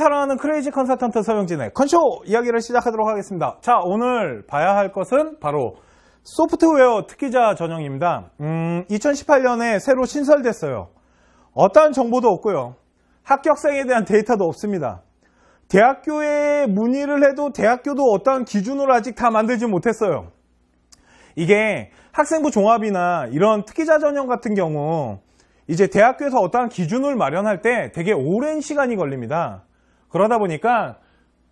사랑하는 크레이지 컨설턴트 서영진의 컨쇼 이야기를 시작하도록 하겠습니다. 자, 오늘 봐야 할 것은 바로 소프트웨어 특기자 전형입니다. 2018년에 새로 신설됐어요. 어떠한 정보도 없고요. 합격생에 대한 데이터도 없습니다. 대학교에 문의를 해도 대학교도 어떠한 기준을 아직 다 만들지 못했어요. 이게 학생부 종합이나 이런 특기자 전형 같은 경우 이제 대학교에서 어떠한 기준을 마련할 때 되게 오랜 시간이 걸립니다. 그러다 보니까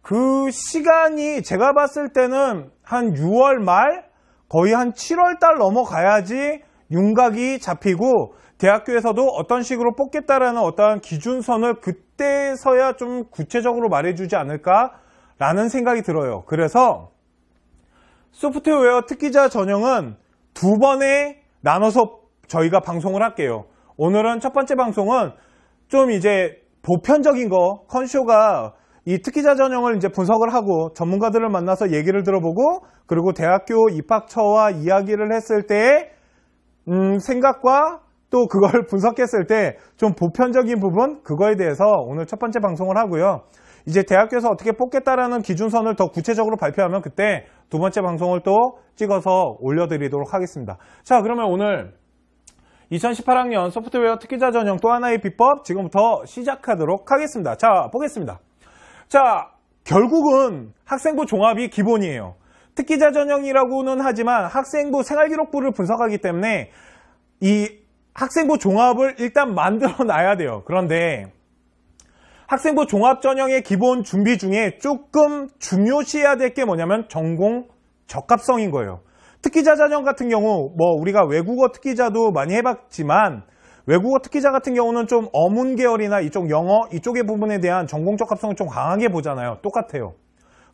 그 시간이 제가 봤을 때는 한 6월 말 거의 한 7월 달 넘어가야지 윤곽이 잡히고 대학교에서도 어떤 식으로 뽑겠다라는 어떠한 기준선을 그때서야 좀 구체적으로 말해주지 않을까라는 생각이 들어요. 그래서 소프트웨어 특기자 전형은 두 번에 나눠서 저희가 방송을 할게요. 오늘은 첫 번째 방송은 좀 이제 보편적인 거, 컨쇼가 이 특기자 전형을 이제 분석을 하고 전문가들을 만나서 얘기를 들어보고 그리고 대학교 입학처와 이야기를 했을 때의 생각과 또 그걸 분석했을 때 좀 보편적인 부분, 그거에 대해서 오늘 첫 번째 방송을 하고요. 이제 대학교에서 어떻게 뽑겠다라는 기준선을 더 구체적으로 발표하면 그때 두 번째 방송을 또 찍어서 올려드리도록 하겠습니다. 자, 그러면 오늘 2018학년 소프트웨어 특기자 전형 또 하나의 비법 지금부터 시작하도록 하겠습니다. 자, 보겠습니다. 자, 결국은 학생부 종합이 기본이에요. 특기자 전형이라고는 하지만 학생부 생활기록부를 분석하기 때문에 이 학생부 종합을 일단 만들어 놔야 돼요. 그런데 학생부 종합 전형의 기본 준비 중에 조금 중요시해야 될 게 뭐냐면 전공 적합성인 거예요. 특기자 전형 같은 경우 뭐 우리가 외국어 특기자도 많이 해봤지만 외국어 특기자 같은 경우는 좀 어문 계열이나 이쪽 영어 이쪽의 부분에 대한 전공 적합성을 좀 강하게 보잖아요. 똑같아요.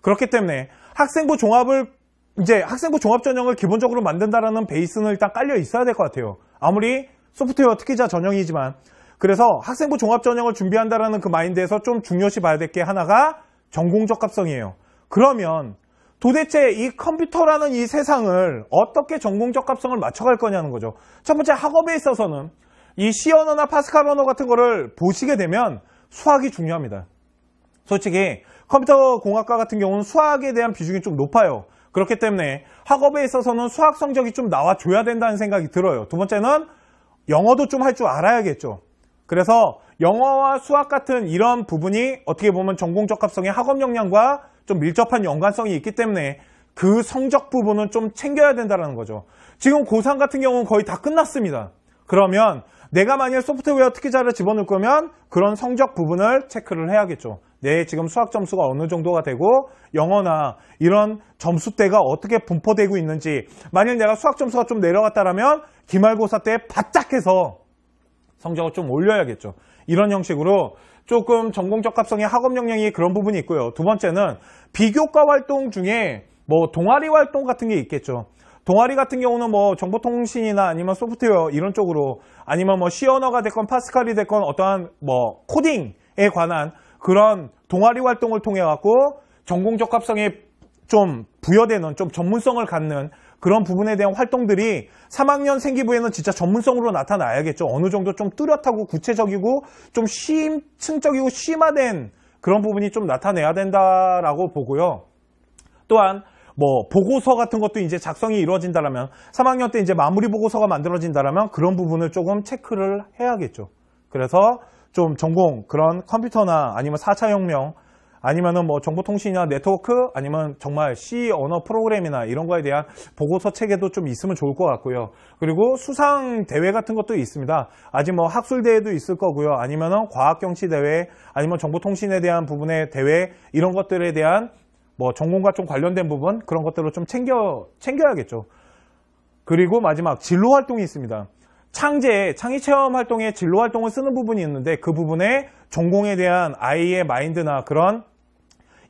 그렇기 때문에 학생부 종합을 이제 학생부 종합 전형을 기본적으로 만든다라는 베이스는 일단 깔려 있어야 될 것 같아요. 아무리 소프트웨어 특기자 전형이지만 그래서 학생부 종합 전형을 준비한다라는 그 마인드에서 좀 중요시 봐야 될 게 하나가 전공 적합성이에요. 그러면 도대체 이 컴퓨터라는 이 세상을 어떻게 전공 적합성을 맞춰갈 거냐는 거죠. 첫 번째 학업에 있어서는 이 C 언어나 파스칼 언어 같은 거를 보시게 되면 수학이 중요합니다. 솔직히 컴퓨터 공학과 같은 경우는 수학에 대한 비중이 좀 높아요. 그렇기 때문에 학업에 있어서는 수학 성적이 좀 나와줘야 된다는 생각이 들어요. 두 번째는 영어도 좀 할 줄 알아야겠죠. 그래서 영어와 수학 같은 이런 부분이 어떻게 보면 전공 적합성의 학업 역량과 좀 밀접한 연관성이 있기 때문에 그 성적 부분은 좀 챙겨야 된다는 거죠. 지금 고3 같은 경우는 거의 다 끝났습니다. 그러면 내가 만약 소프트웨어 특기자를 집어넣을 거면 그런 성적 부분을 체크를 해야겠죠. 내 지금 수학 점수가 어느 정도가 되고 영어나 이런 점수대가 어떻게 분포되고 있는지, 만약 내가 수학 점수가 좀 내려갔다면 기말고사 때 바짝 해서 성적을 좀 올려야겠죠. 이런 형식으로 조금 전공 적합성의 학업 역량이 그런 부분이 있고요. 두 번째는 비교과 활동 중에 뭐 동아리 활동 같은 게 있겠죠. 동아리 같은 경우는 뭐 정보통신이나 아니면 소프트웨어 이런 쪽으로, 아니면 뭐 C 언어가 됐건 파스칼이 됐건 어떠한 뭐 코딩에 관한 그런 동아리 활동을 통해 갖고 전공 적합성에 좀 부여되는 좀 전문성을 갖는 그런 부분에 대한 활동들이 3학년 생기부에는 진짜 전문성으로 나타나야겠죠. 어느 정도 좀 뚜렷하고 구체적이고 좀 심층적이고 심화된 그런 부분이 좀 나타내야 된다라고 보고요. 또한 뭐 보고서 같은 것도 이제 작성이 이루어진다라면 3학년 때 이제 마무리 보고서가 만들어진다라면 그런 부분을 조금 체크를 해야겠죠. 그래서 좀 전공 그런 컴퓨터나 아니면 4차 혁명 아니면은 뭐 정보통신이나 네트워크 아니면 정말 C 언어 프로그램이나 이런 거에 대한 보고서 체계도 좀 있으면 좋을 것 같고요. 그리고 수상 대회 같은 것도 있습니다. 아직 뭐 학술 대회도 있을 거고요. 아니면은 과학 경치 대회 아니면 정보통신에 대한 부분의 대회 이런 것들에 대한 뭐 전공과 좀 관련된 부분 그런 것들을 좀 챙겨야겠죠. 그리고 마지막 진로 활동이 있습니다. 창의 체험 활동에 진로 활동을 쓰는 부분이 있는데 그 부분에 전공에 대한 아이의 마인드나 그런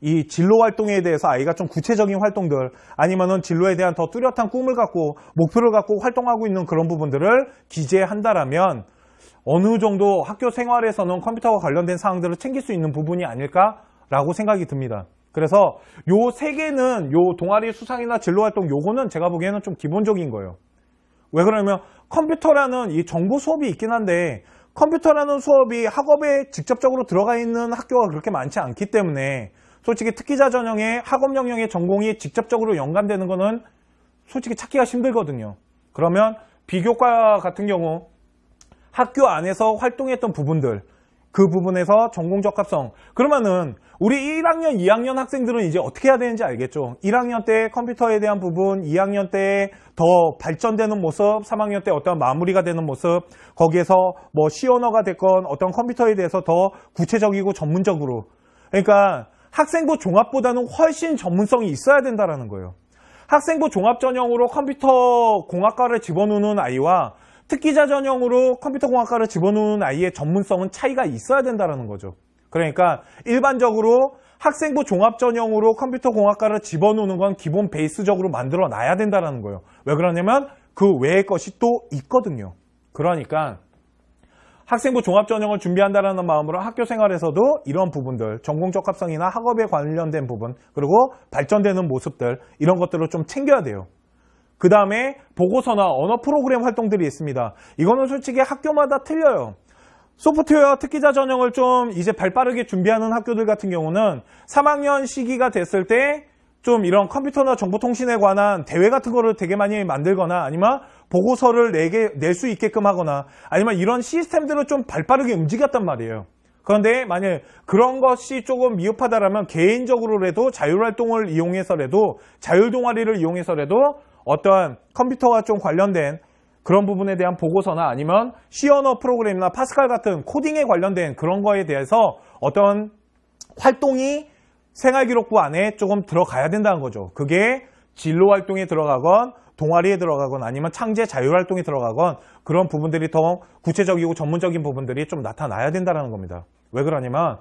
이 진로 활동에 대해서 아이가 좀 구체적인 활동들 아니면은 진로에 대한 더 뚜렷한 꿈을 갖고 목표를 갖고 활동하고 있는 그런 부분들을 기재한다라면 어느 정도 학교 생활에서는 컴퓨터와 관련된 사항들을 챙길 수 있는 부분이 아닐까라고 생각이 듭니다. 그래서 요 세 개는 요 동아리 수상이나 진로 활동 요거는 제가 보기에는 좀 기본적인 거예요. 왜 그러냐면 컴퓨터라는 이 정보 수업이 있긴 한데 컴퓨터라는 수업이 학업에 직접적으로 들어가 있는 학교가 그렇게 많지 않기 때문에 솔직히 특기자 전형의 학업 영역의 전공이 직접적으로 연관되는 거는 솔직히 찾기가 힘들거든요. 그러면 비교과 같은 경우 학교 안에서 활동했던 부분들, 그 부분에서 전공 적합성, 그러면은 우리 1학년, 2학년 학생들은 이제 어떻게 해야 되는지 알겠죠. 1학년 때 컴퓨터에 대한 부분, 2학년 때 더 발전되는 모습, 3학년 때 어떤 마무리가 되는 모습, 거기에서 뭐 C언어가 됐건 어떤 컴퓨터에 대해서 더 구체적이고 전문적으로, 그러니까 학생부 종합보다는 훨씬 전문성이 있어야 된다는 거예요. 학생부 종합 전형으로 컴퓨터 공학과를 집어넣는 아이와 특기자 전형으로 컴퓨터 공학과를 집어넣는 아이의 전문성은 차이가 있어야 된다는 거죠. 그러니까 일반적으로 학생부 종합 전형으로 컴퓨터 공학과를 집어넣는 건 기본 베이스적으로 만들어 놔야 된다는 거예요. 왜 그러냐면 그 외의 것이 또 있거든요. 그러니까 학생부 종합 전형을 준비한다는 마음으로 학교 생활에서도 이런 부분들, 전공 적합성이나 학업에 관련된 부분, 그리고 발전되는 모습들, 이런 것들을 좀 챙겨야 돼요. 그 다음에 보고서나 언어 프로그램 활동들이 있습니다. 이거는 솔직히 학교마다 틀려요. 소프트웨어 특기자 전형을 좀 이제 발빠르게 준비하는 학교들 같은 경우는 3학년 시기가 됐을 때 좀 이런 컴퓨터나 정보통신에 관한 대회 같은 거를 되게 많이 만들거나 아니면 보고서를 낼 수 있게끔 하거나 아니면 이런 시스템들을 좀 발빠르게 움직였단 말이에요. 그런데 만약에 그런 것이 조금 미흡하다라면 개인적으로라도 자율활동을 이용해서라도 자율동아리를 이용해서라도 어떠한 컴퓨터와 좀 관련된 그런 부분에 대한 보고서나 아니면 C언어 프로그램이나 파스칼 같은 코딩에 관련된 그런 거에 대해서 어떤 활동이 생활기록부 안에 조금 들어가야 된다는 거죠. 그게 진로 활동에 들어가건 동아리에 들어가건 아니면 창제 자율활동에 들어가건 그런 부분들이 더 구체적이고 전문적인 부분들이 좀 나타나야 된다는 겁니다. 왜 그러냐면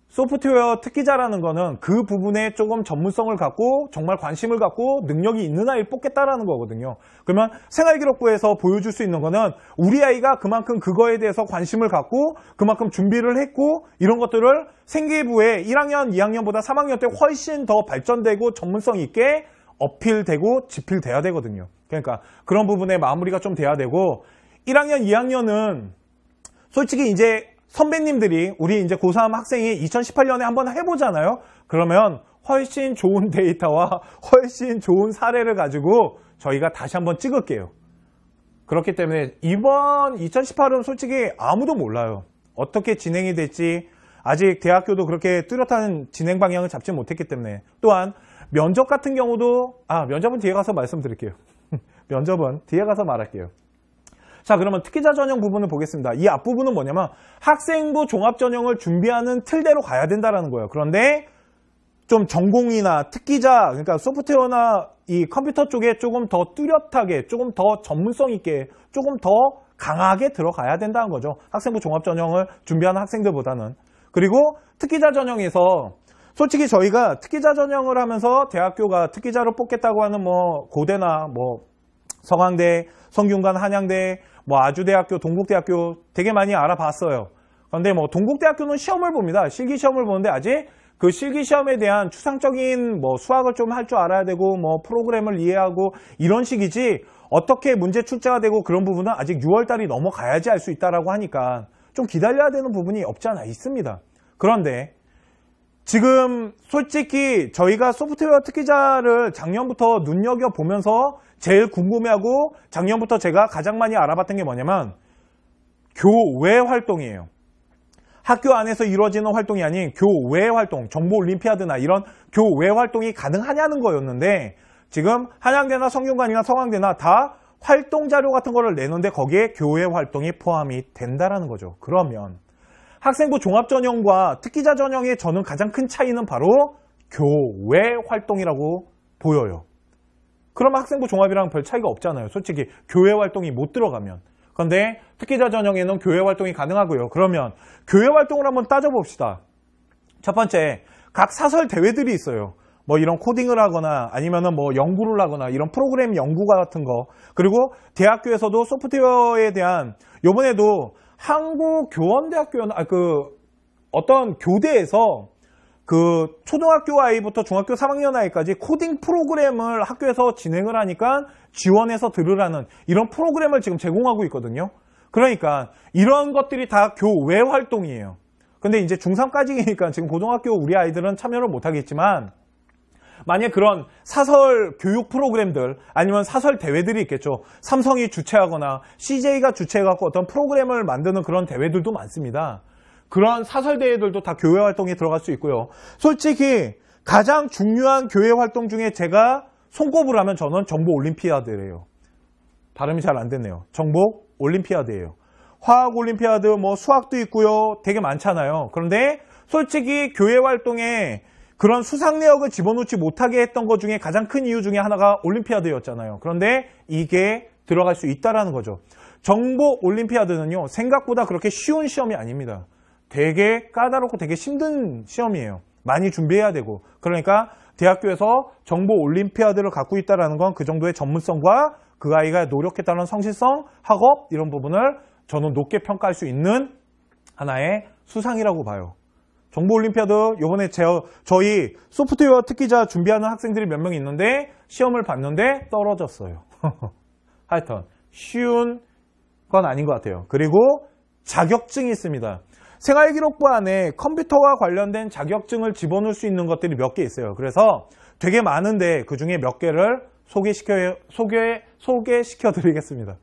소프트웨어 특기자라는 거는 그 부분에 조금 전문성을 갖고 정말 관심을 갖고 능력이 있는 아이를 뽑겠다라는 거거든요. 그러면 생활기록부에서 보여줄 수 있는 거는 우리 아이가 그만큼 그거에 대해서 관심을 갖고 그만큼 준비를 했고 이런 것들을 생기부에 1학년, 2학년보다 3학년 때 훨씬 더 발전되고 전문성 있게 어필되고 지필돼야 되거든요. 그러니까 그런 부분에 마무리가 좀 돼야 되고 1학년, 2학년은 솔직히 이제 선배님들이 우리 이제 고3 학생이 2018년에 한번 해보잖아요. 그러면 훨씬 좋은 데이터와 훨씬 좋은 사례를 가지고 저희가 다시 한번 찍을게요. 그렇기 때문에 이번 2018은 솔직히 아무도 몰라요. 어떻게 진행이 될지 아직 대학교도 그렇게 뚜렷한 진행 방향을 잡지 못했기 때문에 또한 면접 같은 경우도 면접은 뒤에 가서 말씀드릴게요. 면접은 뒤에 가서 말할게요. 자, 그러면 특기자 전형 부분을 보겠습니다. 이 앞부분은 뭐냐면 학생부 종합 전형을 준비하는 틀대로 가야 된다는 거예요. 그런데 좀 전공이나 특기자, 그러니까 소프트웨어나 이 컴퓨터 쪽에 조금 더 뚜렷하게, 조금 더 전문성 있게, 조금 더 강하게 들어가야 된다는 거죠. 학생부 종합 전형을 준비하는 학생들보다는. 그리고 특기자 전형에서 솔직히 저희가 특기자 전형을 하면서 대학교가 특기자로 뽑겠다고 하는 뭐 고대나 뭐 서강대, 성균관, 한양대, 뭐 아주대학교, 동국대학교 되게 많이 알아봤어요. 그런데 뭐 동국대학교는 시험을 봅니다. 실기시험을 보는데 아직 그 실기시험에 대한 추상적인 뭐 수학을 좀 할 줄 알아야 되고 뭐 프로그램을 이해하고 이런 식이지 어떻게 문제 출제가 되고 그런 부분은 아직 6월달이 넘어가야지 알 수 있다라고 하니까 좀 기다려야 되는 부분이 없지 않아 있습니다. 그런데 지금 솔직히 저희가 소프트웨어 특기자를 작년부터 눈여겨보면서 제일 궁금해하고 작년부터 제가 가장 많이 알아봤던 게 뭐냐면 교외 활동이에요. 학교 안에서 이루어지는 활동이 아닌 교외 활동, 정보올림피아드나 이런 교외 활동이 가능하냐는 거였는데 지금 한양대나 성균관이나 서강대나 다 활동 자료 같은 거를 내는데 거기에 교외 활동이 포함이 된다라는 거죠. 그러면 학생부 종합 전형과 특기자 전형의 저는 가장 큰 차이는 바로 교외 활동이라고 보여요. 그럼 학생부 종합이랑 별 차이가 없잖아요. 솔직히 교외 활동이 못 들어가면. 그런데 특기자 전형에는 교외 활동이 가능하고요. 그러면 교외 활동을 한번 따져봅시다. 첫 번째, 각 사설 대회들이 있어요. 뭐 이런 코딩을 하거나 아니면은 뭐 연구를 하거나 이런 프로그램 연구 같은 거. 그리고 대학교에서도 소프트웨어에 대한 요번에도 한국교원대학교는 어떤 교대에서 그 초등학교 아이부터 중학교 3학년 아이까지 코딩 프로그램을 학교에서 진행을 하니까 지원해서 들으라는 이런 프로그램을 지금 제공하고 있거든요. 그러니까 이런 것들이 다 교외 활동이에요. 근데 이제 중3까지니까 지금 고등학교 우리 아이들은 참여를 못하겠지만 만약 그런 사설 교육 프로그램들 아니면 사설 대회들이 있겠죠. 삼성이 주최하거나 CJ가 주최해갖고 어떤 프로그램을 만드는 그런 대회들도 많습니다. 그런 사설 대회들도 다 교회 활동에 들어갈 수 있고요. 솔직히 가장 중요한 교회 활동 중에 제가 손꼽을 하면 저는 정보 올림피아드래요. 발음이 잘 안 됐네요. 정보 올림피아드예요. 화학 올림피아드, 뭐 수학도 있고요. 되게 많잖아요. 그런데 솔직히 교회 활동에 그런 수상 내역을 집어넣지 못하게 했던 것 중에 가장 큰 이유 중에 하나가 올림피아드였잖아요. 그런데 이게 들어갈 수 있다라는 거죠. 정보 올림피아드는요, 생각보다 그렇게 쉬운 시험이 아닙니다. 되게 까다롭고 되게 힘든 시험이에요. 많이 준비해야 되고. 그러니까 대학교에서 정보 올림피아드를 갖고 있다는 건 그 정도의 전문성과 그 아이가 노력했다는 성실성, 학업 이런 부분을 저는 높게 평가할 수 있는 하나의 수상이라고 봐요. 정보 올림피아드 이번에 저희 소프트웨어 특기자 준비하는 학생들이 몇 명 있는데 시험을 봤는데 떨어졌어요. 하여튼 쉬운 건 아닌 것 같아요. 그리고 자격증이 있습니다. 생활기록부 안에 컴퓨터와 관련된 자격증을 집어넣을 수 있는 것들이 몇 개 있어요. 그래서 되게 많은데 그 중에 몇 개를 소개시켜 드리겠습니다.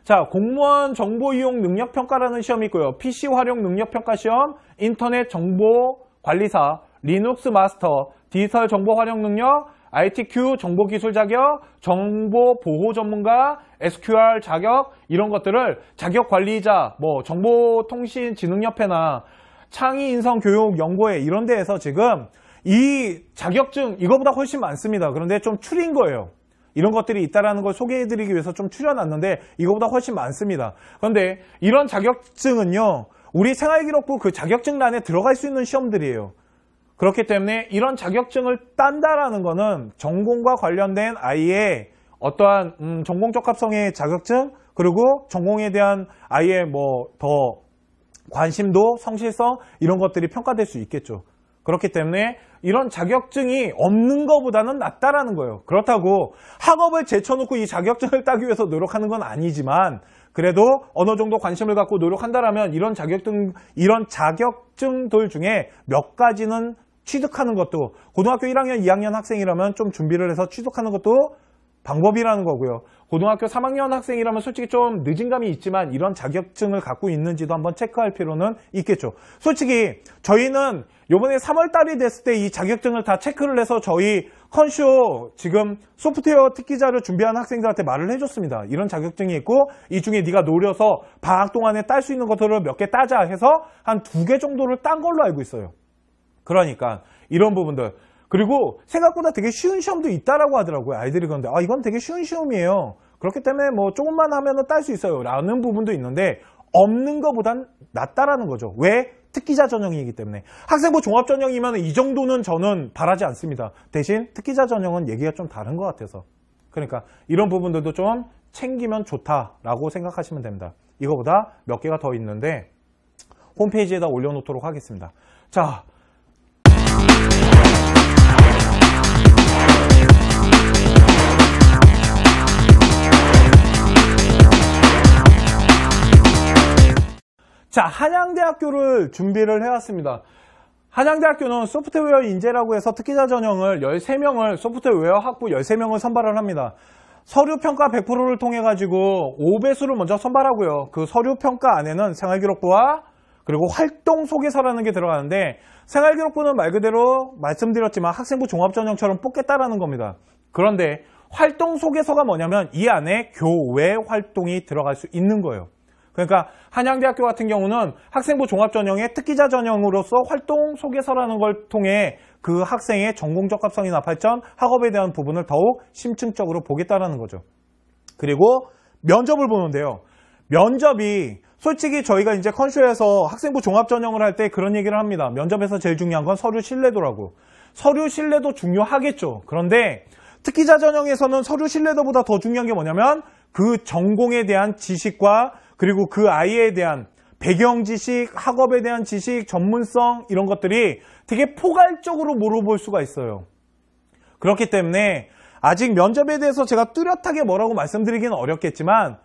자, 공무원 정보 이용 능력 평가라는 시험이 있고요. PC 활용 능력 평가 시험, 인터넷 정보 관리사, 리눅스 마스터, 디지털 정보 활용 능력, ITQ 정보 기술 자격, 정보 보호 전문가, SQL 자격 이런 것들을 자격 관리자, 뭐 정보통신진흥협회나 창의인성교육연구회 이런 데에서 지금 이 자격증 이거보다 훨씬 많습니다. 그런데 좀 추린 거예요. 이런 것들이 있다는 걸 소개해드리기 위해서 좀 추려놨는데 이거보다 훨씬 많습니다. 그런데 이런 자격증은요, 우리 생활기록부 그 자격증란에 들어갈 수 있는 시험들이에요. 그렇기 때문에 이런 자격증을 딴다라는 거는 전공과 관련된 아이의 어떠한 전공 적합성의 자격증 그리고 전공에 대한 아이의 뭐 더 관심도 성실성 이런 것들이 평가될 수 있겠죠. 그렇기 때문에 이런 자격증이 없는 것보다는 낫다라는 거예요. 그렇다고 학업을 제쳐놓고 이 자격증을 따기 위해서 노력하는 건 아니지만 그래도 어느 정도 관심을 갖고 노력한다라면 이런 자격증들 중에 몇 가지는 취득하는 것도 고등학교 1학년, 2학년 학생이라면 좀 준비를 해서 취득하는 것도 방법이라는 거고요. 고등학교 3학년 학생이라면 솔직히 좀 늦은 감이 있지만 이런 자격증을 갖고 있는지도 한번 체크할 필요는 있겠죠. 솔직히 저희는 이번에 3월 달이 됐을 때 이 자격증을 다 체크를 해서 저희 컨쇼 지금 소프트웨어 특기자를 준비하는 학생들한테 말을 해줬습니다. 이런 자격증이 있고 이 중에 네가 노려서 방학 동안에 딸 수 있는 것들을 몇 개 따자 해서 한 2개 정도를 딴 걸로 알고 있어요. 그러니까 이런 부분들 그리고 생각보다 되게 쉬운 시험도 있다라고 하더라고요. 아이들이 그런데 이건 되게 쉬운 시험이에요. 그렇기 때문에 뭐 조금만 하면은 딸 수 있어요. 라는 부분도 있는데 없는 것보단 낫다라는 거죠. 왜? 특기자 전형이기 때문에. 학생부 종합 전형이면 이 정도는 저는 바라지 않습니다. 대신 특기자 전형은 얘기가 좀 다른 것 같아서. 그러니까 이런 부분들도 좀 챙기면 좋다라고 생각하시면 됩니다. 이거보다 몇 개가 더 있는데 홈페이지에다 올려놓도록 하겠습니다. 자. 자, 한양대학교를 준비를 해왔습니다. 한양대학교는 소프트웨어 인재라고 해서 특기자 전형을 13명을 소프트웨어 학부 13명을 선발을 합니다. 서류평가 100%를 통해 가지고 5배수를 먼저 선발하고요. 그 서류평가 안에는 생활기록부와 그리고 활동 소개서라는 게 들어가는데 생활기록부는 말 그대로 말씀드렸지만 학생부 종합전형처럼 뽑겠다라는 겁니다. 그런데 활동 소개서가 뭐냐면 이 안에 교외 활동이 들어갈 수 있는 거예요. 그러니까 한양대학교 같은 경우는 학생부 종합전형의 특기자 전형으로서 활동 소개서라는 걸 통해 그 학생의 전공 적합성이나 발전, 학업에 대한 부분을 더욱 심층적으로 보겠다는 거죠. 그리고 면접을 보는데요. 면접이 솔직히 저희가 이제 컨쇼에서 학생부 종합전형을 할 때 그런 얘기를 합니다. 면접에서 제일 중요한 건 서류 신뢰도라고. 서류 신뢰도 중요하겠죠. 그런데 특기자 전형에서는 서류 신뢰도보다 더 중요한 게 뭐냐면 그 전공에 대한 지식과 그리고 그 아이에 대한 배경 지식, 학업에 대한 지식, 전문성 이런 것들이 되게 포괄적으로 물어볼 수가 있어요. 그렇기 때문에 아직 면접에 대해서 제가 뚜렷하게 뭐라고 말씀드리기는 어렵겠지만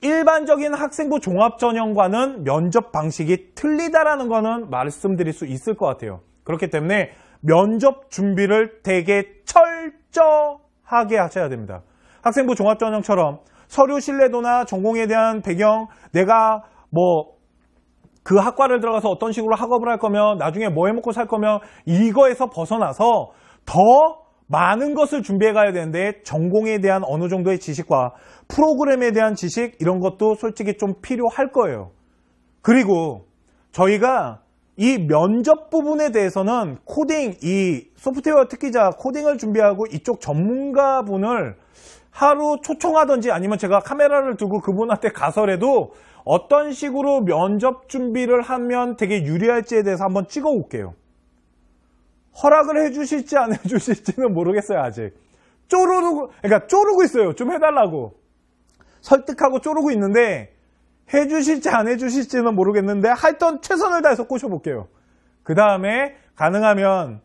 일반적인 학생부 종합전형과는 면접 방식이 틀리다라는 거는 말씀드릴 수 있을 것 같아요. 그렇기 때문에 면접 준비를 되게 철저하게 하셔야 됩니다. 학생부 종합전형처럼 서류 신뢰도나 전공에 대한 배경, 내가 그 학과를 들어가서 어떤 식으로 학업을 할 거면, 나중에 뭐 해먹고 살 거면, 이거에서 벗어나서 더 많은 것을 준비해 가야 되는데, 전공에 대한 어느 정도의 지식과 프로그램에 대한 지식, 이런 것도 솔직히 좀 필요할 거예요. 그리고 저희가 이 면접 부분에 대해서는 코딩, 이 소프트웨어 특기자 코딩을 준비하고 이쪽 전문가분을 하루 초청하든지 아니면 제가 카메라를 두고 그분한테 가서라도 어떤 식으로 면접 준비를 하면 되게 유리할지에 대해서 한번 찍어 올게요. 허락을 해주실지 안 해주실지는 모르겠어요, 아직. 쪼르고 있어요. 좀 해달라고. 설득하고 쪼르고 있는데, 해주실지 안 해주실지는 모르겠는데, 하여튼 최선을 다해서 꼬셔볼게요. 그 다음에, 가능하면,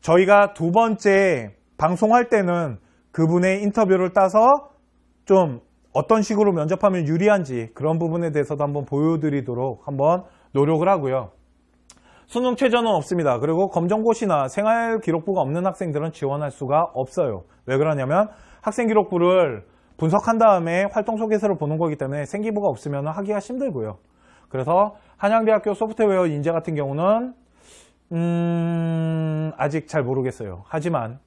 저희가 두 번째 방송할 때는 그분의 인터뷰를 따서 좀 어떤 식으로 면접하면 유리한지 그런 부분에 대해서도 한번 보여드리도록 한번 노력을 하고요. 수능 최저는 없습니다. 그리고 검정고시나 생활기록부가 없는 학생들은 지원할 수가 없어요. 왜 그러냐면 학생기록부를 분석한 다음에 활동소개서를 보는 거기 때문에 생기부가 없으면 하기가 힘들고요. 그래서 한양대학교 소프트웨어 인재 같은 경우는 아직 잘 모르겠어요. 하지만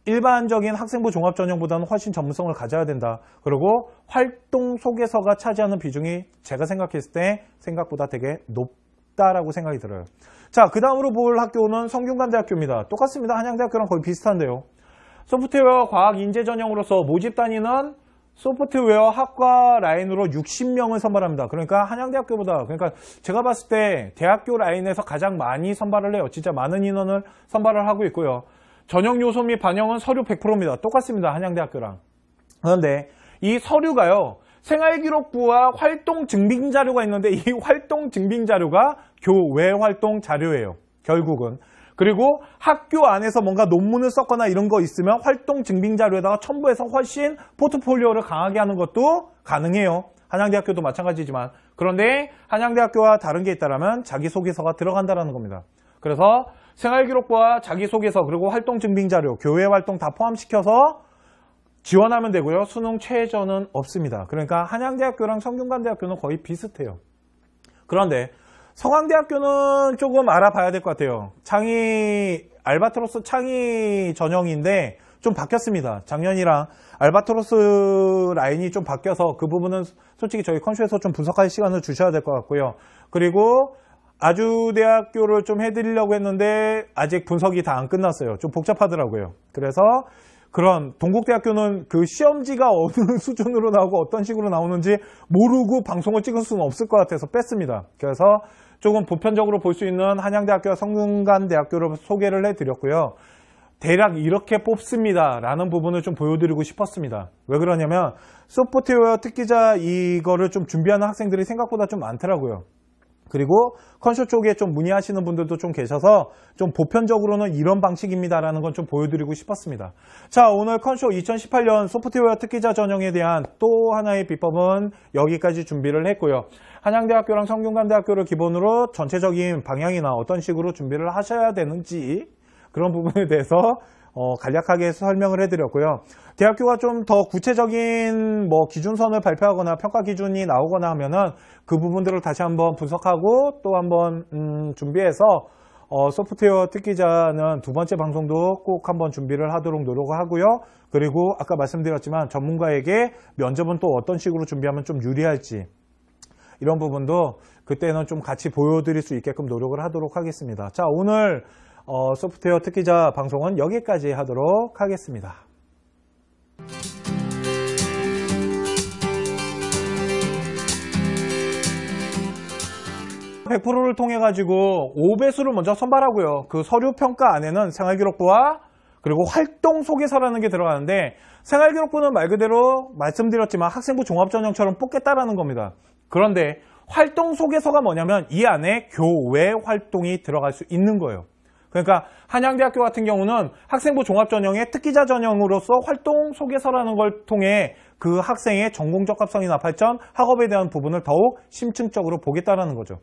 일반적인 학생부 종합전형보다는 훨씬 전문성을 가져야 된다. 그리고 활동소개서가 차지하는 비중이 제가 생각했을 때 생각보다 되게 높다라고 생각이 들어요. 자, 그 다음으로 볼 학교는 성균관대학교입니다. 똑같습니다. 한양대학교랑 거의 비슷한데요. 소프트웨어 과학 인재 전형으로서 모집 단위는 소프트웨어 학과 라인으로 60명을 선발합니다. 그러니까 한양대학교보다, 그러니까 제가 봤을 때 대학교 라인에서 가장 많이 선발을 해요. 진짜 많은 인원을 선발을 하고 있고요. 전형 요소 및 반영은 서류 100%입니다. 똑같습니다. 한양대학교랑. 그런데 이 서류가요, 생활기록부와 활동 증빙 자료가 있는데 이 활동 증빙 자료가 교외 활동 자료예요. 결국은. 그리고 학교 안에서 뭔가 논문을 썼거나 이런 거 있으면 활동 증빙 자료에다가 첨부해서 훨씬 포트폴리오를 강하게 하는 것도 가능해요. 한양대학교도 마찬가지지만. 그런데 한양대학교와 다른 게 있다면 자기소개서가 들어간다는 겁니다. 그래서 생활기록부와 자기소개서 그리고 활동증빙자료, 교회 활동 다 포함시켜서 지원하면 되고요. 수능 최저는 없습니다. 그러니까 한양대학교랑 성균관대학교는 거의 비슷해요. 그런데 성황대학교는 조금 알아봐야 될 것 같아요. 알바트로스 창의 전형인데 좀 바뀌었습니다. 작년이랑 알바트로스 라인이 좀 바뀌어서 그 부분은 솔직히 저희 컨쇼에서 좀 분석할 시간을 주셔야 될 것 같고요. 그리고 아주대학교를 좀 해드리려고 했는데 아직 분석이 다 안 끝났어요. 좀 복잡하더라고요. 그래서 그런 동국대학교는 그 시험지가 어느 수준으로 나오고 어떤 식으로 나오는지 모르고 방송을 찍을 수는 없을 것 같아서 뺐습니다. 그래서 조금 보편적으로 볼 수 있는 한양대학교와 성균관대학교를 소개를 해드렸고요. 대략 이렇게 뽑습니다 라는 부분을 좀 보여드리고 싶었습니다. 왜 그러냐면 소프트웨어 특기자 이거를 좀 준비하는 학생들이 생각보다 좀 많더라고요. 그리고 컨쇼 쪽에 좀 문의하시는 분들도 좀 계셔서 좀 보편적으로는 이런 방식입니다라는 건 좀 보여드리고 싶었습니다. 자, 오늘 컨쇼 2018년 소프트웨어 특기자 전형에 대한 또 하나의 비법은 여기까지 준비를 했고요. 한양대학교랑 성균관대학교를 기본으로 전체적인 방향이나 어떤 식으로 준비를 하셔야 되는지 그런 부분에 대해서 간략하게 설명을 해드렸고요. 대학교가 좀 더 구체적인 기준선을 발표하거나 평가 기준이 나오거나 하면은 그 부분들을 다시 한번 분석하고 또 한번 준비해서 소프트웨어 특기자는 두 번째 방송도 꼭 한번 준비를 하도록 노력을 하고요. 그리고 아까 말씀드렸지만 전문가에게 면접은 또 어떤 식으로 준비하면 좀 유리할지 이런 부분도 그때는 좀 같이 보여드릴 수 있게끔 노력을 하도록 하겠습니다. 자, 오늘 소프트웨어 특기자 방송은 여기까지 하도록 하겠습니다. 100%를 통해 가지고 5배수를 먼저 선발하고요. 그 서류 평가 안에는 생활기록부와 그리고 활동 소개서라는 게 들어가는데 생활기록부는 말 그대로 말씀드렸지만 학생부 종합전형처럼 뽑겠다라는 겁니다. 그런데 활동 소개서가 뭐냐면 이 안에 교외 활동이 들어갈 수 있는 거예요. 그러니까 한양대학교 같은 경우는 학생부 종합전형의 특기자 전형으로서 활동 소개서라는 걸 통해 그 학생의 전공 적합성이나 발전, 학업에 대한 부분을 더욱 심층적으로 보겠다라는 거죠.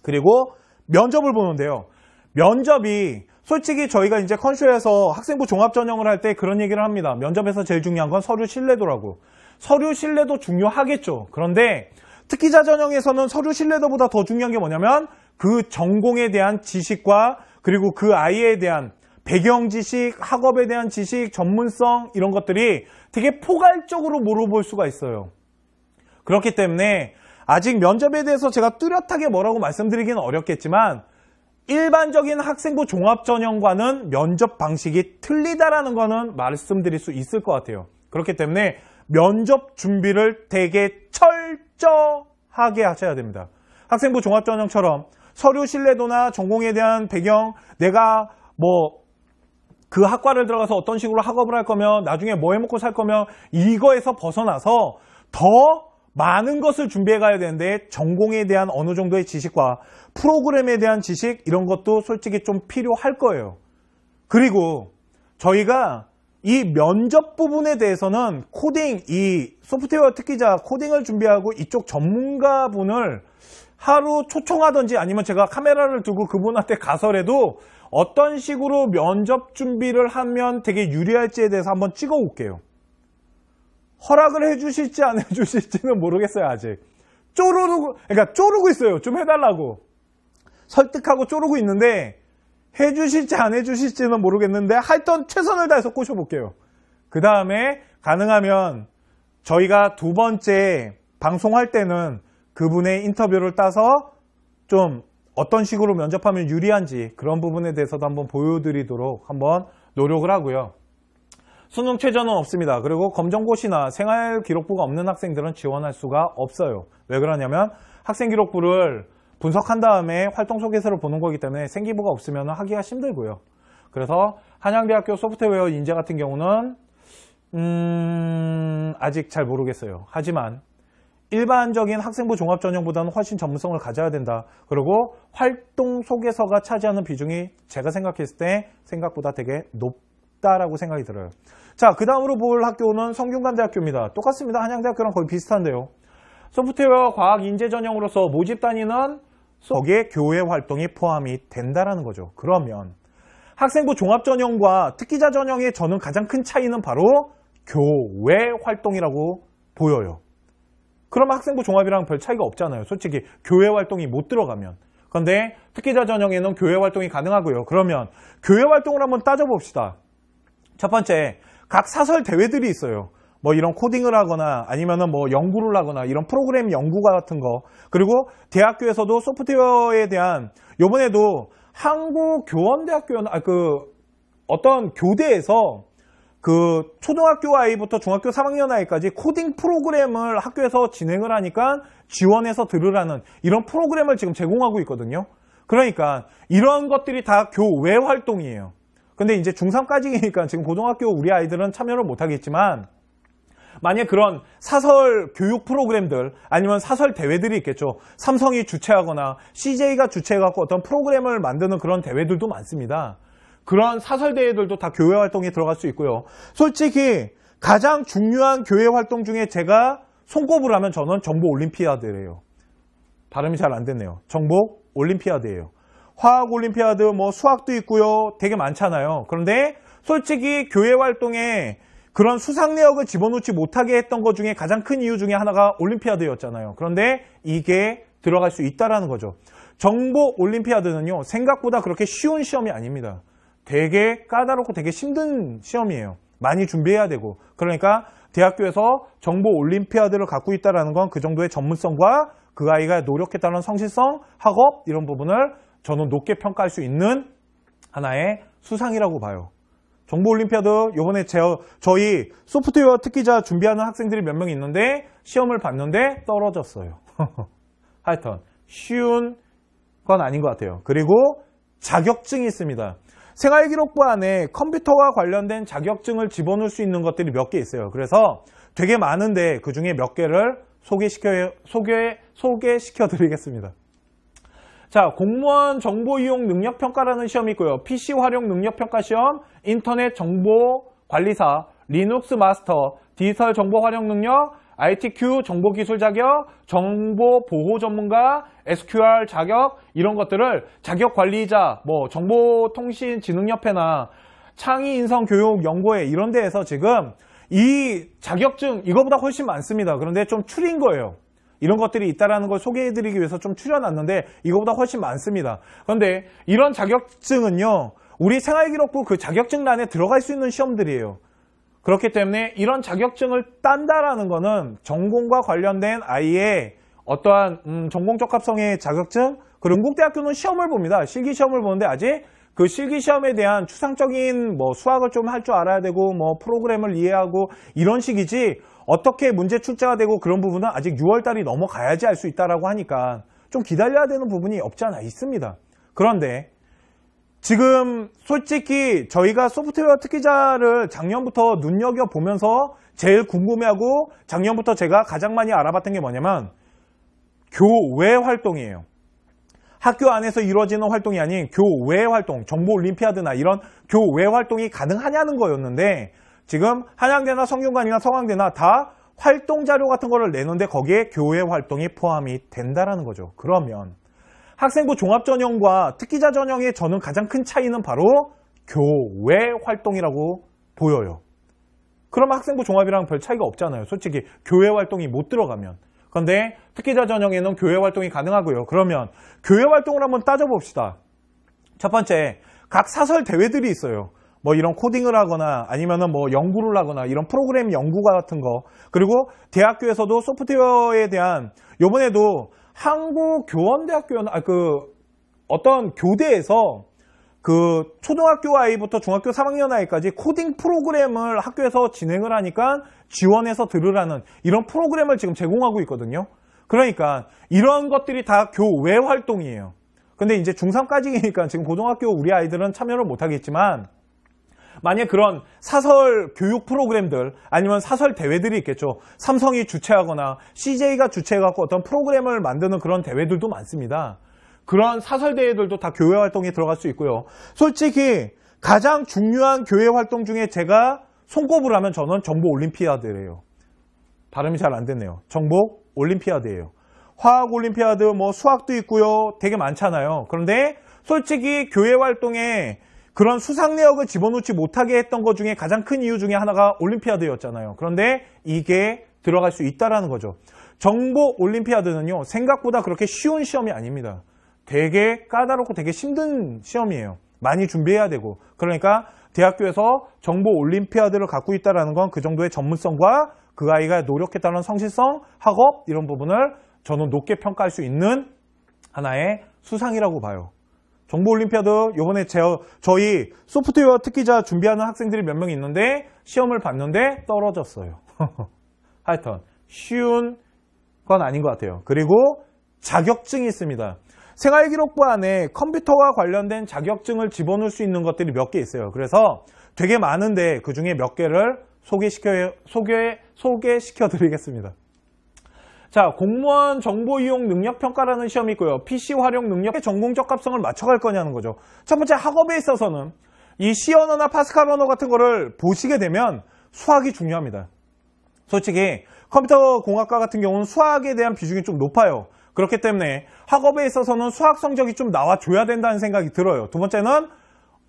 그리고 면접을 보는데요. 면접이 솔직히 저희가 이제 컨쇼에서 학생부 종합전형을 할 때 그런 얘기를 합니다. 면접에서 제일 중요한 건 서류 신뢰도라고. 서류 신뢰도 중요하겠죠. 그런데 특기자 전형에서는 서류 신뢰도보다 더 중요한 게 뭐냐면 그 전공에 대한 지식과 그리고 그 아이에 대한 배경 지식, 학업에 대한 지식, 전문성 이런 것들이 되게 포괄적으로 물어볼 수가 있어요. 그렇기 때문에 아직 면접에 대해서 제가 뚜렷하게 뭐라고 말씀드리기는 어렵겠지만 일반적인 학생부 종합전형과는 면접 방식이 틀리다라는 거는 말씀드릴 수 있을 것 같아요. 그렇기 때문에 면접 준비를 되게 철저하게 하셔야 됩니다. 학생부 종합전형처럼 서류 신뢰도나 전공에 대한 배경, 내가 뭐 그 학과를 들어가서 어떤 식으로 학업을 할 거면 나중에 뭐 해먹고 살 거면 이거에서 벗어나서 더 많은 것을 준비해 가야 되는데 전공에 대한 어느 정도의 지식과 프로그램에 대한 지식 이런 것도 솔직히 좀 필요할 거예요. 그리고 저희가 이 면접 부분에 대해서는 코딩, 이 소프트웨어 특기자 코딩을 준비하고 이쪽 전문가분을 하루 초청하든지 아니면 제가 카메라를 두고 그분한테 가서라도 어떤 식으로 면접 준비를 하면 되게 유리할지에 대해서 한번 찍어 올게요. 허락을 해주실지 안 해주실지는 모르겠어요, 아직. 쪼르고 있어요. 좀 해달라고. 설득하고 쪼르고 있는데, 해주실지 안 해주실지는 모르겠는데, 하여튼 최선을 다해서 꼬셔볼게요. 그 다음에, 가능하면, 저희가 두 번째 방송할 때는 그분의 인터뷰를 따서 좀 어떤 식으로 면접하면 유리한지 그런 부분에 대해서도 한번 보여드리도록 한번 노력을 하고요. 수능 최저는 없습니다. 그리고 검정고시나 생활기록부가 없는 학생들은 지원할 수가 없어요. 왜 그러냐면 학생기록부를 분석한 다음에 활동소개서를 보는 거기 때문에 생기부가 없으면 하기가 힘들고요. 그래서 한양대학교 소프트웨어 인재 같은 경우는 아직 잘 모르겠어요. 하지만 일반적인 학생부 종합전형보다는 훨씬 전문성을 가져야 된다. 그리고 활동소개서가 차지하는 비중이 제가 생각했을 때 생각보다 되게 높다라고 생각이 들어요. 자, 그 다음으로 볼 학교는 성균관대학교입니다. 똑같습니다. 한양대학교랑 거의 비슷한데요. 소프트웨어 과학 인재 전형으로서 모집 단위는 거기에 교회 활동이 포함이 된다라는 거죠. 그러면 학생부 종합 전형과 특기자 전형의 저는 가장 큰 차이는 바로 교회 활동이라고 보여요. 그럼 학생부 종합이랑 별 차이가 없잖아요. 솔직히 교회 활동이 못 들어가면. 그런데 특기자 전형에는 교회 활동이 가능하고요. 그러면 교회 활동을 한번 따져봅시다. 첫 번째, 각 사설 대회들이 있어요. 뭐 이런 코딩을 하거나 아니면은 뭐 연구를 하거나 이런 프로그램 연구 같은 거. 그리고 대학교에서도 소프트웨어에 대한 요번에도 한국교원대학교였나 어떤 교대에서 그 초등학교 아이부터 중학교 3학년 아이까지 코딩 프로그램을 학교에서 진행을 하니까 지원해서 들으라는 이런 프로그램을 지금 제공하고 있거든요. 그러니까 이런 것들이 다 교외 활동이에요. 근데 이제 중3까지니까 지금 고등학교 우리 아이들은 참여를 못하겠지만 만약 그런 사설 교육 프로그램들 아니면 사설 대회들이 있겠죠. 삼성이 주최하거나 CJ가 주최해갖고 어떤 프로그램을 만드는 그런 대회들도 많습니다. 그런 사설 대회들도 다 교회 활동에 들어갈 수 있고요. 솔직히 가장 중요한 교회 활동 중에 제가 손꼽으라면 하면 저는 정보 올림피아드예요. 발음이 잘 안 됐네요. 정보 올림피아드예요. 화학 올림피아드, 뭐 수학도 있고요. 되게 많잖아요. 그런데 솔직히 교회 활동에 그런 수상 내역을 집어넣지 못하게 했던 것 중에 가장 큰 이유 중에 하나가 올림피아드였잖아요. 그런데 이게 들어갈 수 있다라는 거죠. 정보 올림피아드는요. 생각보다 그렇게 쉬운 시험이 아닙니다. 되게 까다롭고 되게 힘든 시험이에요. 많이 준비해야 되고. 그러니까 대학교에서 정보 올림피아드를 갖고 있다는 건 그 정도의 전문성과 그 아이가 노력했다는 성실성, 학업 이런 부분을 저는 높게 평가할 수 있는 하나의 수상이라고 봐요. 정보 올림피아드 요번에 저희 소프트웨어 특기자 준비하는 학생들이 몇 명 있는데 시험을 봤는데 떨어졌어요. 하여튼 쉬운 건 아닌 것 같아요. 그리고 자격증이 있습니다. 생활기록부 안에 컴퓨터와 관련된 자격증을 집어넣을 수 있는 것들이 몇 개 있어요. 그래서 되게 많은데 그 중에 몇 개를 소개시켜 드리겠습니다. 자, 공무원 정보 이용 능력 평가라는 시험이 있고요. PC 활용 능력 평가 시험, 인터넷 정보 관리사, 리눅스 마스터, 디지털 정보 활용 능력, ITQ 정보 기술 자격, 정보 보호 전문가, SQL 자격, 이런 것들을 자격 관리자, 뭐 정보통신진흥협회나 창의인성교육연구회 이런 데에서 지금 이 자격증 이거보다 훨씬 많습니다. 그런데 좀 추린 거예요. 이런 것들이 있다라는 걸 소개해드리기 위해서 좀 추려놨는데 이거보다 훨씬 많습니다. 그런데 이런 자격증은요, 우리 생활기록부 그 자격증란에 들어갈 수 있는 시험들이에요. 그렇기 때문에 이런 자격증을 딴다라는 거는 전공과 관련된 아이의 어떠한 전공 적합성의 자격증, 그리고 영국대학교는 시험을 봅니다. 실기시험을 보는데 아직 그 실기시험에 대한 추상적인 뭐 수학을 좀 할 줄 알아야 되고 뭐 프로그램을 이해하고 이런 식이지 어떻게 문제 출제가 되고 그런 부분은 아직 6월달이 넘어가야지 알 수 있다라고 하니까 좀 기다려야 되는 부분이 없지 않아 있습니다. 그런데 지금 솔직히 저희가 소프트웨어 특기자를 작년부터 눈여겨보면서 제일 궁금해하고 작년부터 제가 가장 많이 알아봤던 게 뭐냐면 교외 활동이에요. 학교 안에서 이루어지는 활동이 아닌 교외 활동, 정보올림피아드나 이런 교외 활동이 가능하냐는 거였는데 지금 한양대나 성균관이나 성황대나 다 활동 자료 같은 거를 내는데 거기에 교외 활동이 포함이 된다라는 거죠. 그러면 학생부 종합전형과 특기자 전형의 저는 가장 큰 차이는 바로 교외 활동이라고 보여요. 그럼 학생부 종합이랑 별 차이가 없잖아요. 솔직히 교외 활동이 못 들어가면. 그런데 특기자 전형에는 교외 활동이 가능하고요. 그러면 교외 활동을 한번 따져봅시다. 첫 번째, 각 사설 대회들이 있어요. 뭐 이런 코딩을 하거나 아니면은 뭐 연구를 하거나 이런 프로그램 연구 같은 거. 그리고 대학교에서도 소프트웨어에 대한 요번에도 한국교원대학교나 어떤 교대에서 그 초등학교 아이부터 중학교 3학년 아이까지 코딩 프로그램을 학교에서 진행을 하니까 지원해서 들으라는 이런 프로그램을 지금 제공하고 있거든요. 그러니까 이런 것들이 다 교외 활동이에요. 근데 이제 중3까지니까 지금 고등학교 우리 아이들은 참여를 못하겠지만 만약 그런 사설 교육 프로그램들 아니면 사설 대회들이 있겠죠. 삼성이 주최하거나 CJ가 주최해갖고 어떤 프로그램을 만드는 그런 대회들도 많습니다. 그런 사설 대회들도 다 교회 활동에 들어갈 수 있고요. 솔직히 가장 중요한 교회 활동 중에 제가 손꼽을 하면 저는 정보 올림피아드예요. 발음이 잘 안 됐네요. 정보 올림피아드예요. 화학 올림피아드, 뭐 수학도 있고요. 되게 많잖아요. 그런데 솔직히 교회 활동에 그런 수상 내역을 집어넣지 못하게 했던 것 중에 가장 큰 이유 중에 하나가 올림피아드였잖아요. 그런데 이게 들어갈 수 있다라는 거죠. 정보 올림피아드는요, 생각보다 그렇게 쉬운 시험이 아닙니다. 되게 까다롭고 되게 힘든 시험이에요. 많이 준비해야 되고. 그러니까 대학교에서 정보 올림피아드를 갖고 있다는 건 그 정도의 전문성과 그 아이가 노력했다는 성실성, 학업 이런 부분을 저는 높게 평가할 수 있는 하나의 수상이라고 봐요. 정보 올림피아드 요번에 저희 소프트웨어 특기자 준비하는 학생들이 몇 명 있는데 시험을 봤는데 떨어졌어요. 하여튼 쉬운 건 아닌 것 같아요. 그리고 자격증이 있습니다. 생활기록부 안에 컴퓨터와 관련된 자격증을 집어넣을 수 있는 것들이 몇 개 있어요. 그래서 되게 많은데 그 중에 몇 개를 소개시켜 드리겠습니다. 자, 공무원 정보 이용 능력 평가라는 시험이 있고요. PC 활용 능력의 전공 적합성을 맞춰갈 거냐는 거죠. 첫 번째 학업에 있어서는 이 C 언어나 파스칼 언어 같은 거를 보시게 되면 수학이 중요합니다. 솔직히 컴퓨터 공학과 같은 경우는 수학에 대한 비중이 좀 높아요. 그렇기 때문에 학업에 있어서는 수학 성적이 좀 나와줘야 된다는 생각이 들어요. 두 번째는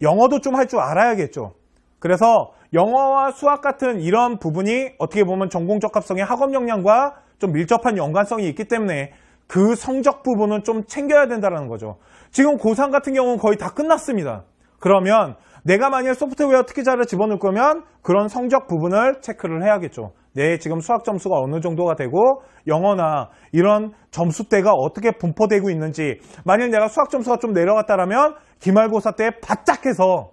영어도 좀 할 줄 알아야겠죠. 그래서 영어와 수학 같은 이런 부분이 어떻게 보면 전공 적합성의 학업 역량과 좀 밀접한 연관성이 있기 때문에 그 성적 부분은 좀 챙겨야 된다는 거죠. 지금 고3 같은 경우는 거의 다 끝났습니다. 그러면 내가 만약 소프트웨어 특기자를 집어넣을 거면 그런 성적 부분을 체크를 해야겠죠. 내 지금 수학 점수가 어느 정도가 되고 영어나 이런 점수대가 어떻게 분포되고 있는지, 만약 내가 수학 점수가 좀 내려갔다면 기말고사 때 바짝 해서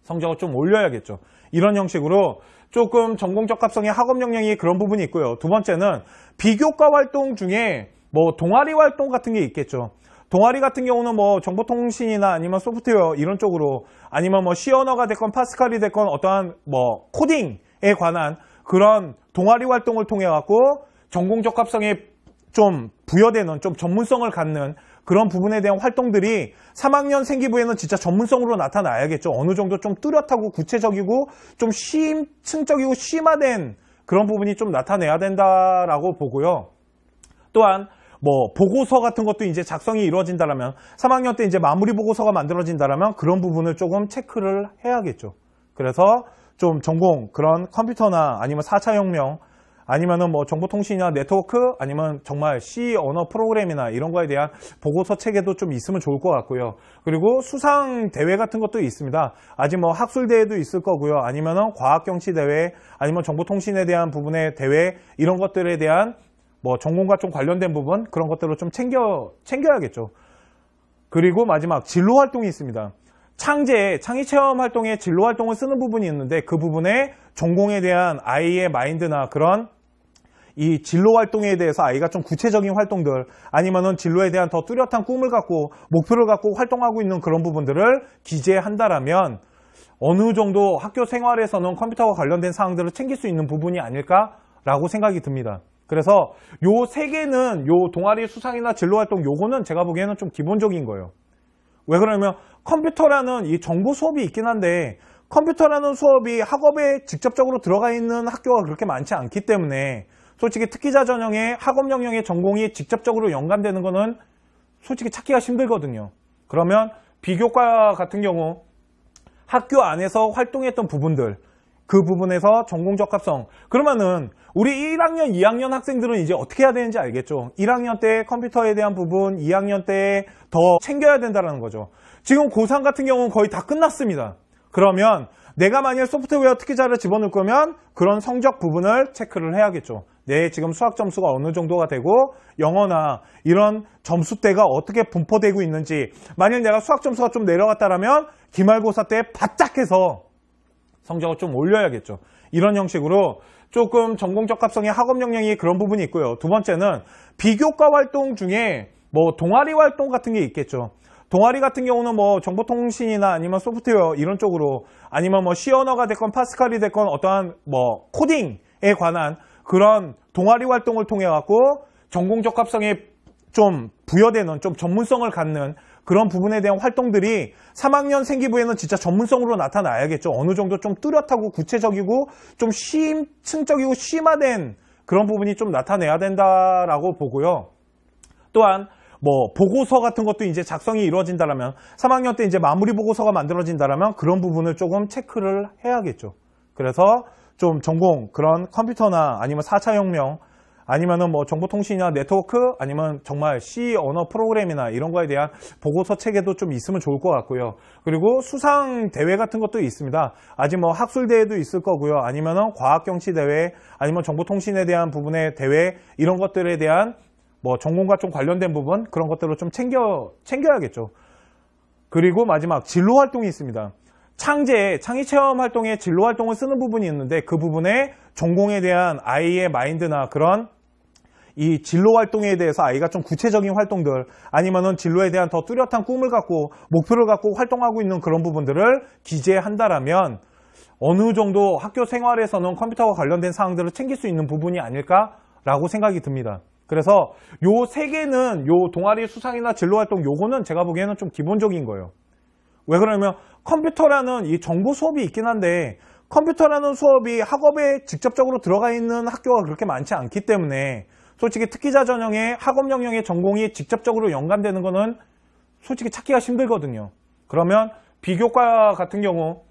성적을 좀 올려야겠죠. 이런 형식으로 조금 전공 적합성의 학업 역량이 그런 부분이 있고요. 두 번째는 비교과 활동 중에 뭐 동아리 활동 같은 게 있겠죠. 동아리 같은 경우는 뭐 정보통신이나 아니면 소프트웨어 이런 쪽으로, 아니면 뭐 C 언어가 됐건 파스칼이 됐건 어떠한 뭐 코딩에 관한 그런 동아리 활동을 통해 갖고 전공 적합성에 좀 부여되는 좀 전문성을 갖는 그런 부분에 대한 활동들이 3학년 생기부에는 진짜 전문성으로 나타나야겠죠. 어느 정도 좀 뚜렷하고 구체적이고 좀 심층적이고 심화된 그런 부분이 좀 나타내야 된다라고 보고요. 또한 뭐 보고서 같은 것도 이제 작성이 이루어진다라면 3학년 때 이제 마무리 보고서가 만들어진다라면 그런 부분을 조금 체크를 해야겠죠. 그래서 좀 전공 그런 컴퓨터나 아니면 4차 혁명 아니면은 뭐 정보통신이나 네트워크 아니면 정말 C 언어 프로그램이나 이런 거에 대한 보고서 체계도 좀 있으면 좋을 것 같고요. 그리고 수상 대회 같은 것도 있습니다. 아직 뭐 학술 대회도 있을 거고요. 아니면은 과학 경치 대회 아니면 정보통신에 대한 부분의 대회 이런 것들에 대한 뭐 전공과 좀 관련된 부분 그런 것들을 좀 챙겨야겠죠. 그리고 마지막 진로 활동이 있습니다. 창의 체험 활동에 진로 활동을 쓰는 부분이 있는데 그 부분에 전공에 대한 아이의 마인드나 그런 이 진로 활동에 대해서 아이가 좀 구체적인 활동들 아니면은 진로에 대한 더 뚜렷한 꿈을 갖고 목표를 갖고 활동하고 있는 그런 부분들을 기재한다라면 어느 정도 학교 생활에서는 컴퓨터와 관련된 사항들을 챙길 수 있는 부분이 아닐까라고 생각이 듭니다. 그래서 요 세 개는 요 동아리 수상이나 진로 활동 요거는 제가 보기에는 좀 기본적인 거예요. 왜 그러냐면 컴퓨터라는 이 정보 수업이 있긴 한데 컴퓨터라는 수업이 학업에 직접적으로 들어가 있는 학교가 그렇게 많지 않기 때문에 솔직히 특기자 전형의 학업 영역의 전공이 직접적으로 연관되는 거는 솔직히 찾기가 힘들거든요. 그러면 비교과 같은 경우 학교 안에서 활동했던 부분들 그 부분에서 전공 적합성 그러면은 우리 1학년, 2학년 학생들은 이제 어떻게 해야 되는지 알겠죠. 1학년 때 컴퓨터에 대한 부분 2학년 때 더 챙겨야 된다는 거죠. 지금 고3 같은 경우는 거의 다 끝났습니다. 그러면 내가 만약 소프트웨어 특기자를 집어넣을 거면 그런 성적 부분을 체크를 해야겠죠. 내 지금 수학 점수가 어느 정도가 되고 영어나 이런 점수대가 어떻게 분포되고 있는지 만약 내가 수학 점수가 좀 내려갔다면 기말고사 때 바짝 해서 성적을 좀 올려야겠죠. 이런 형식으로 조금 전공 적합성의 학업 역량이 그런 부분이 있고요. 두 번째는 비교과 활동 중에 뭐 동아리 활동 같은 게 있겠죠. 동아리 같은 경우는 뭐 정보통신이나 아니면 소프트웨어 이런 쪽으로 아니면 뭐 C 언어가 됐건 파스칼이 됐건 어떠한 뭐 코딩에 관한 그런 동아리 활동을 통해 갖고 전공 적합성에 좀 부여되는 좀 전문성을 갖는 그런 부분에 대한 활동들이 3학년 생기부에는 진짜 전문성으로 나타나야겠죠. 어느 정도 좀 뚜렷하고 구체적이고 좀 심층적이고 심화된 그런 부분이 좀 나타내야 된다라고 보고요. 또한 뭐 보고서 같은 것도 이제 작성이 이루어진다라면 3학년 때 이제 마무리 보고서가 만들어진다라면 그런 부분을 조금 체크를 해야겠죠. 그래서 좀 전공 그런 컴퓨터나 아니면 4차 혁명 아니면은 뭐 정보통신이나 네트워크 아니면 정말 C 언어 프로그램이나 이런 거에 대한 보고서 체계도 좀 있으면 좋을 것 같고요. 그리고 수상 대회 같은 것도 있습니다. 아직 뭐 학술 대회도 있을 거고요. 아니면은 과학 경치 대회 아니면 정보통신에 대한 부분의 대회 이런 것들에 대한 뭐 전공과 좀 관련된 부분 그런 것들을 좀 챙겨야겠죠. 그리고 마지막 진로 활동이 있습니다. 창의 체험 활동에 진로 활동을 쓰는 부분이 있는데 그 부분에 전공에 대한 아이의 마인드나 그런 이 진로 활동에 대해서 아이가 좀 구체적인 활동들 아니면은 진로에 대한 더 뚜렷한 꿈을 갖고 목표를 갖고 활동하고 있는 그런 부분들을 기재한다라면 어느 정도 학교 생활에서는 컴퓨터와 관련된 사항들을 챙길 수 있는 부분이 아닐까라고 생각이 듭니다. 그래서 요 세 개는 요 동아리 수상이나 진로 활동 요거는 제가 보기에는 좀 기본적인 거예요. 왜 그러냐면 컴퓨터라는 이 정보 수업이 있긴 한데 컴퓨터라는 수업이 학업에 직접적으로 들어가 있는 학교가 그렇게 많지 않기 때문에 솔직히 특기자 전형의 학업 영역의 전공이 직접적으로 연관되는 거는 솔직히 찾기가 힘들거든요. 그러면 비교과 같은 경우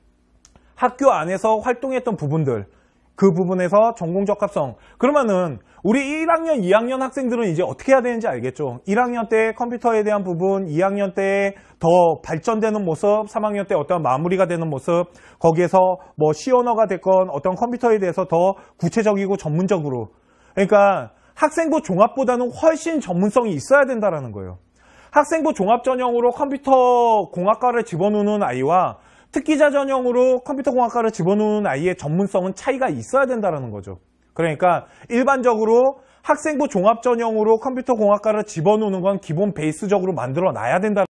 학교 안에서 활동했던 부분들 그 부분에서 전공 적합성 그러면은 우리 1학년, 2학년 학생들은 이제 어떻게 해야 되는지 알겠죠. 1학년 때 컴퓨터에 대한 부분, 2학년 때 더 발전되는 모습, 3학년 때 어떤 마무리가 되는 모습 거기에서 뭐 C 언어가 됐건 어떤 컴퓨터에 대해서 더 구체적이고 전문적으로 그러니까 학생부 종합보다는 훨씬 전문성이 있어야 된다는 거예요. 학생부 종합 전형으로 컴퓨터 공학과를 집어넣는 아이와 특기자 전형으로 컴퓨터 공학과를 집어넣는 아이의 전문성은 차이가 있어야 된다는 거죠. 그러니까 일반적으로 학생부 종합 전형으로 컴퓨터 공학과를 집어넣는 건 기본 베이스적으로 만들어 놔야 된다.